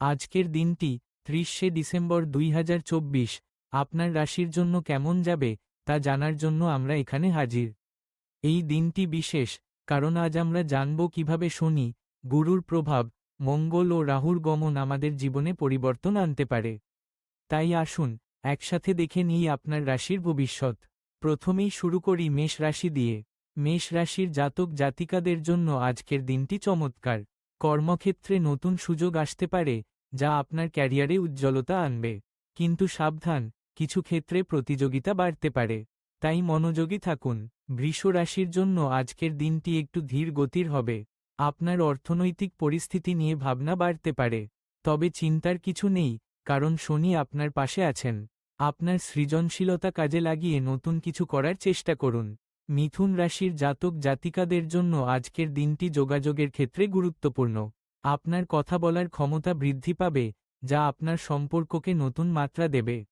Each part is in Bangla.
আজকের দিনটি 30শে ডিসেম্বর 2024 আপনার রাশির জন্য কেমন যাবে তা জানার জন্য আমরা এখানে হাজির। এই দিনটি বিশেষ, কারণ আজ আমরা জানব কিভাবে শনি, গুরুর প্রভাব, মঙ্গল ও রাহুর গমন আমাদের জীবনে পরিবর্তন আনতে পারে। তাই আসুন একসাথে দেখে নিই আপনার রাশির ভবিষ্যৎ। প্রথমেই শুরু করি মেষ রাশি দিয়ে। মেষ রাশির জাতক জাতিকাদের জন্য আজকের দিনটি চমৎকার। কর্মক্ষেত্রে নতুন সুযোগ আসতে পারে, যা আপনার ক্যারিয়ারে উজ্জ্বলতা আনবে। কিন্তু সাবধান, কিছু ক্ষেত্রে প্রতিযোগিতা বাড়তে পারে, তাই মনোযোগী থাকুন। বৃষ রাশির জন্য আজকের দিনটি একটু ধীর গতির হবে। আপনার অর্থনৈতিক পরিস্থিতি নিয়ে ভাবনা বাড়তে পারে, তবে চিন্তার কিছু নেই, কারণ শনি আপনার পাশে আছেন। আপনার সৃজনশীলতা কাজে লাগিয়ে নতুন কিছু করার চেষ্টা করুন। মিথুন রাশির জাতক জাতিকাদের জন্য আজকের দিনটি যোগাযোগের ক্ষেত্রে গুরুত্বপূর্ণ। আপনার কথা বলার ক্ষমতা বৃদ্ধি পাবে, যা আপনার সম্পর্ককে নতুন মাত্রা দেবে।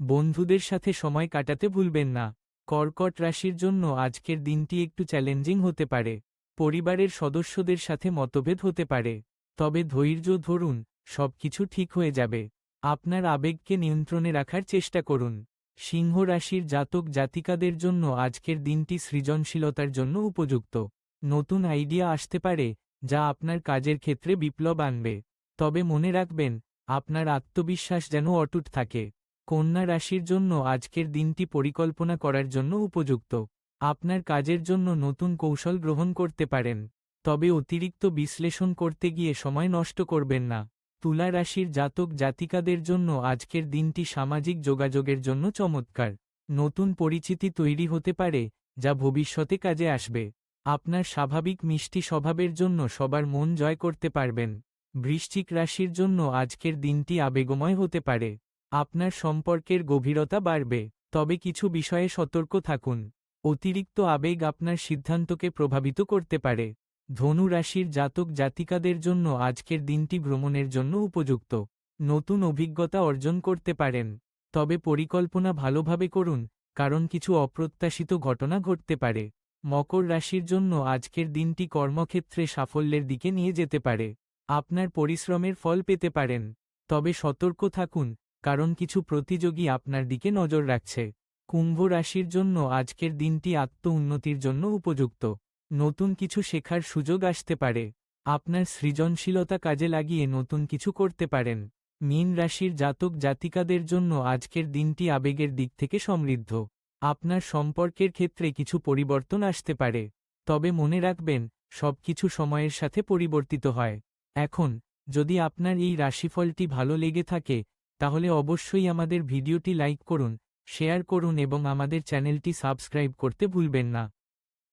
বন্ধুদের সাথে সময় কাটাতে ভুলবেন না। কর্কট রাশির জন্য আজকের দিনটি একটু চ্যালেঞ্জিং হতে পারে। পরিবারের সদস্যদের সাথে মতভেদ হতে পারে, তবে ধৈর্য ধরুন, সবকিছু ঠিক হয়ে যাবে। আপনার আবেগকে নিয়ন্ত্রণে রাখার চেষ্টা করুন। সিংহ রাশির জাতক জাতিকাদের জন্য আজকের দিনটি সৃজনশীলতার জন্য উপযুক্ত। নতুন আইডিয়া আসতে পারে, যা আপনার কাজের ক্ষেত্রে বিপ্লব আনবে। তবে মনে রাখবেন, আপনার আত্মবিশ্বাস যেন অটুট থাকে। কন্যা রাশির জন্য আজকের দিনটি পরিকল্পনা করার জন্য উপযুক্ত। আপনার কাজের জন্য নতুন কৌশল গ্রহণ করতে পারেন, তবে অতিরিক্ত বিশ্লেষণ করতে গিয়ে সময় নষ্ট করবেন না। তুলা রাশির জাতক জাতিকাদের জন্য আজকের দিনটি সামাজিক যোগাযোগের জন্য চমৎকার। নতুন পরিচিতি তৈরি হতে পারে, যা ভবিষ্যতে কাজে আসবে। আপনার স্বাভাবিক মিষ্টি স্বভাবের জন্য সবার মন জয় করতে পারবেন। বৃশ্চিক রাশির জন্য আজকের দিনটি আবেগময় হতে পারে। আপনার সম্পর্কের গভীরতা বাড়বে, তবে কিছু বিষয়ে সতর্ক থাকুন। অতিরিক্ত আবেগ আপনার সিদ্ধান্তকে প্রভাবিত করতে পারে। ধনু রাশির জাতক জাতিকাদের জন্য আজকের দিনটি ভ্রমণের জন্য উপযুক্ত। নতুন অভিজ্ঞতা অর্জন করতে পারেন, তবে পরিকল্পনা ভালোভাবে করুন, কারণ কিছু অপ্রত্যাশিত ঘটনা ঘটতে পারে। মকর রাশির জন্য আজকের দিনটি কর্মক্ষেত্রে সাফল্যের দিকে নিয়ে যেতে পারে। আপনার পরিশ্রমের ফল পেতে পারেন, তবে সতর্ক থাকুন, কারণ কিছু প্রতিযোগী আপনার দিকে নজর রাখছে। কুম্ভ রাশির জন্য আজকের দিনটি আত্ম-উন্নতির জন্য উপযুক্ত। নতুন কিছু শেখার সুযোগ আসতে পারে। আপনার সৃজনশীলতা কাজে লাগিয়ে নতুন কিছু করতে পারেন। মীন রাশির জাতক জাতিকাদের জন্য আজকের দিনটি আবেগের দিক থেকে সমৃদ্ধ। আপনার সম্পর্কের ক্ষেত্রে কিছু পরিবর্তন আসতে পারে, তবে মনে রাখবেন, সবকিছু সময়ের সাথে পরিবর্তিত হয়। এখন, যদি আপনার এই রাশিফলটি ভালো লেগে থাকে, তাহলে অবশ্যই আমাদের ভিডিওটি লাইক করুন, শেয়ার করুন এবং আমাদের চ্যানেলটি সাবস্ক্রাইব করতে ভুলবেন না।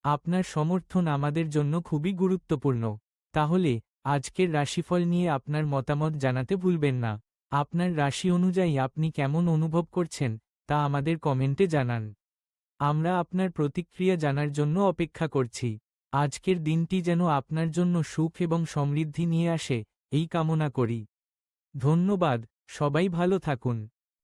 আপনার সমর্থন আমাদের জন্য খুবই গুরুত্বপূর্ণ। তাহলে, আজকের রাশিফল নিয়ে আপনার মতামত জানাতে ভুলবেন না। আপনার রাশি অনুযায়ী আপনি কেমন অনুভব করছেন, তা আমাদের কমেন্টে জানান। আমরা আপনার প্রতিক্রিয়া জানার জন্য অপেক্ষা করছি। আজকের দিনটি যেন আপনার জন্য সুখ এবং সমৃদ্ধি নিয়ে আসে, এই কামনা করি। ধন্যবাদ, সবাই ভালো থাকুন।